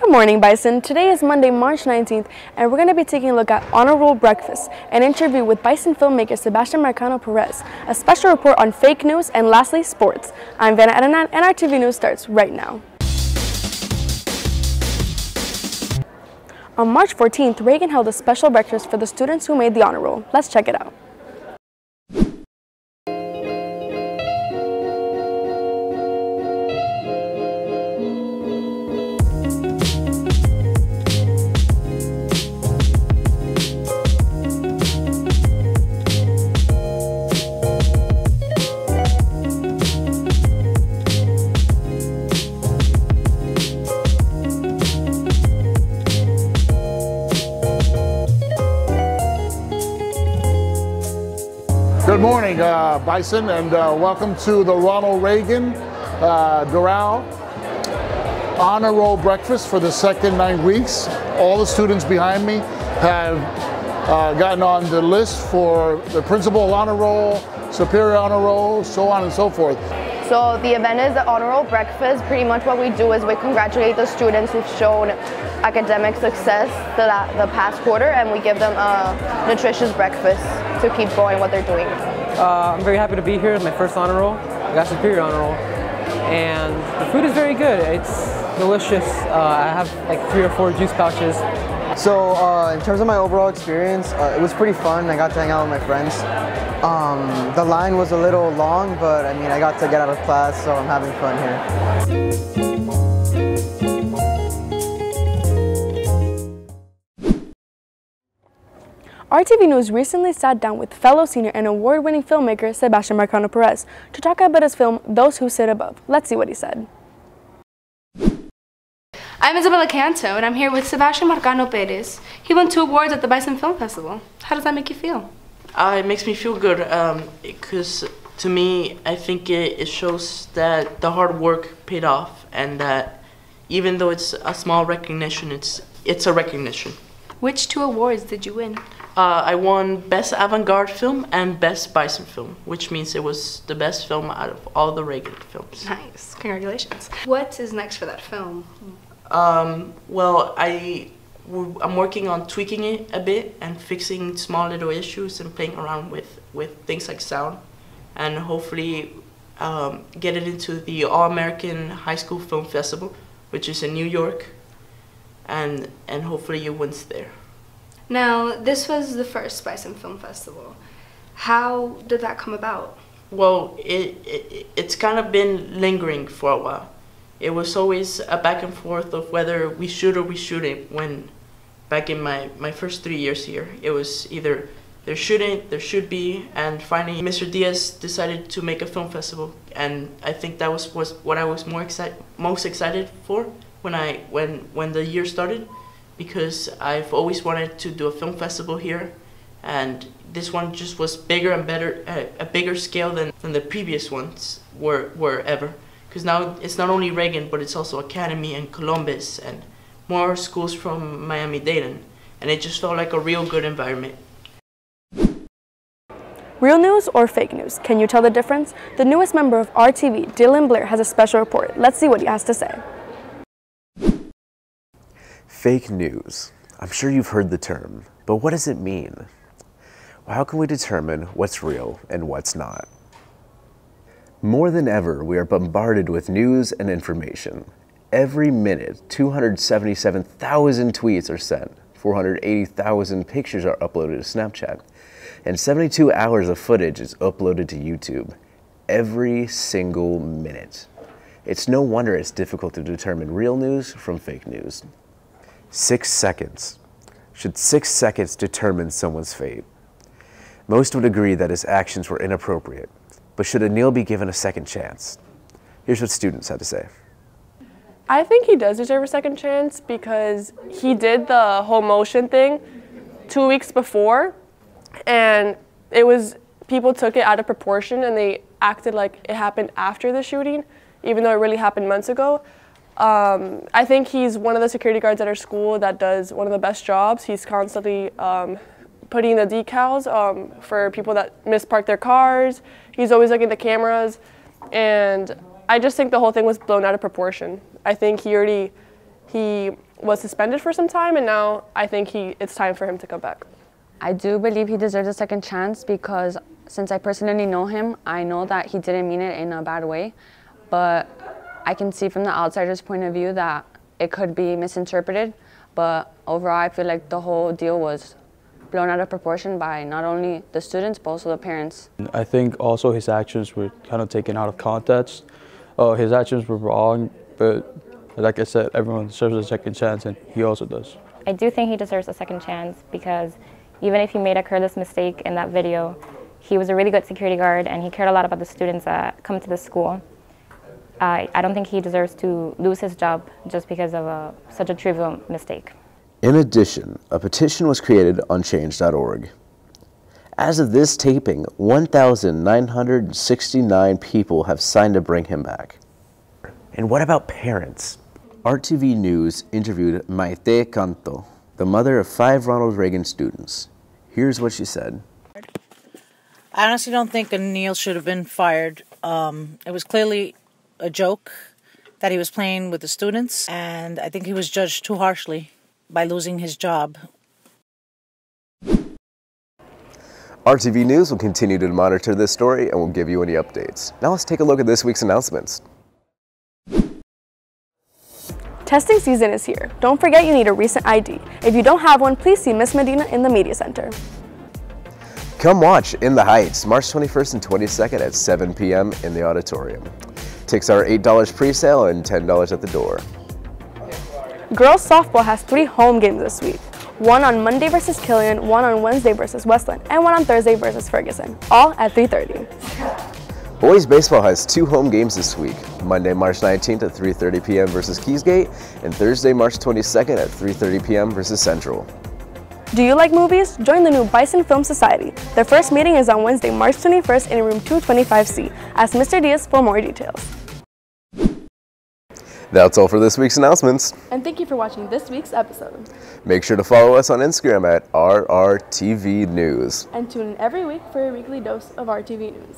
Good morning, Bison. Today is Monday, March 19th, and we're going to be taking a look at Honor Roll Breakfast, an interview with Bison filmmaker Sebastian Marcano Perez, a special report on fake news, and lastly, sports. I'm Vanna Adenan, and our TV news starts right now. On March 14th, Reagan held a special breakfast for the students who made the Honor Roll. Let's check it out. Good morning, Bison, and welcome to the Ronald Reagan Doral Honor Roll Breakfast for the second 9 weeks. All the students behind me have gotten on the list for the Principal Honor Roll, Superior Honor Roll, so on and so forth. So the event is the Honor Roll Breakfast. Pretty much what we do is we congratulate the students who've shown academic success the past quarter, and we give them a nutritious breakfast to keep going what they're doing. I'm very happy to be here. It's my first honor roll. I got Superior Honor Roll, and the food is very good. It's delicious. I have like 3 or 4 juice pouches. So in terms of my overall experience, it was pretty fun. I got to hang out with my friends. The line was a little long, but I mean, I got to get out of class, so I'm having fun here. RTV News recently sat down with fellow senior and award-winning filmmaker Sebastian Marcano Perez to talk about his film, Those Who Sit Above. Let's see what he said. I'm Isabella Canto, and I'm here with Sebastian Marcano Perez. He won 2 awards at the Bison Film Festival. How does that make you feel? It makes me feel good because to me, I think it shows that the hard work paid off, and that even though it's a small recognition, it's a recognition. Which 2 awards did you win? I won Best Avant-Garde Film and Best Bison Film, which means it was the best film out of all the Reagan films. Nice, congratulations. What is next for that film? Well, I'm working on tweaking it a bit and fixing small little issues and playing around with things like sound, and hopefully get it into the All-American High School Film Festival, which is in New York, and hopefully it wins there. Now, this was the first Bison Film Festival. How did that come about? Well, it's kind of been lingering for a while. It was always a back and forth of whether we should or we shouldn't. When back in my first 3 years here, it was either there shouldn't, there should be, and finally Mr. Diaz decided to make a film festival, and I think that was what I was most excited for when the year started, because I've always wanted to do a film festival here, and this one just was bigger and better, a bigger scale than the previous ones were ever. Because now it's not only Reagan, but it's also Academy and Columbus and more schools from Miami-Dade, and it just felt like a real good environment. Real news or fake news? Can you tell the difference? The newest member of RTV, Dylan Blair, has a special report. Let's see what he has to say. Fake news. I'm sure you've heard the term, but what does it mean? Well, how can we determine what's real and what's not? More than ever, we are bombarded with news and information. Every minute, 277,000 tweets are sent, 480,000 pictures are uploaded to Snapchat, and 72 hours of footage is uploaded to YouTube. Every single minute. It's no wonder it's difficult to determine real news from fake news. 6 seconds. Should 6 seconds determine someone's fate? Most would agree that his actions were inappropriate, but should Anil be given a second chance? Here's what students had to say. I think he does deserve a second chance because he did the whole motion thing 2 weeks before, and people took it out of proportion and they acted like it happened after the shooting, even though it really happened months ago. I think he's one of the security guards at our school that does one of the best jobs. He's constantly putting the decals for people that mispark their cars. He's always looking at the cameras, and I just think the whole thing was blown out of proportion. I think he was suspended for some time, and now I think it's time for him to come back. I do believe he deserves a second chance because since I personally know him, I know that he didn't mean it in a bad way, but I can see from the outsider's point of view that it could be misinterpreted, but overall I feel like the whole deal was blown out of proportion by not only the students but also the parents. I think also his actions were kind of taken out of context. His actions were wrong, but like I said, everyone deserves a second chance, and he also does. I do think he deserves a second chance because even if he made a careless mistake in that video, he was a really good security guard and he cared a lot about the students that come to the school. I don't think he deserves to lose his job just because of such a trivial mistake. In addition, a petition was created on change.org. As of this taping, 1,969 people have signed to bring him back. And what about parents? RTV News interviewed Maite Canto, the mother of 5 Ronald Reagan students. Here's what she said. I honestly don't think Neil should have been fired. It was clearly a joke that he was playing with the students, and I think he was judged too harshly by losing his job. RTV News will continue to monitor this story and will give you any updates. Now let's take a look at this week's announcements. Testing season is here. Don't forget you need a recent ID. If you don't have one, please see Miss Medina in the Media Center. Come watch In the Heights, March 21st and 22nd at 7 p.m. in the auditorium. Tickets are $8 pre-sale and $10 at the door. Girls softball has 3 home games this week. One on Monday versus Killian, one on Wednesday versus Westland, and one on Thursday versus Ferguson, all at 3:30. Boys baseball has 2 home games this week. Monday, March 19th at 3:30 p.m. versus Keysgate, and Thursday, March 22nd at 3:30 p.m. versus Central. Do you like movies? Join the new Bison Film Society. Their first meeting is on Wednesday, March 21st in room 225C. Ask Mr. Diaz for more details. That's all for this week's announcements. And thank you for watching this week's episode. Make sure to follow us on Instagram at RRTV News. And tune in every week for your weekly dose of RTV News.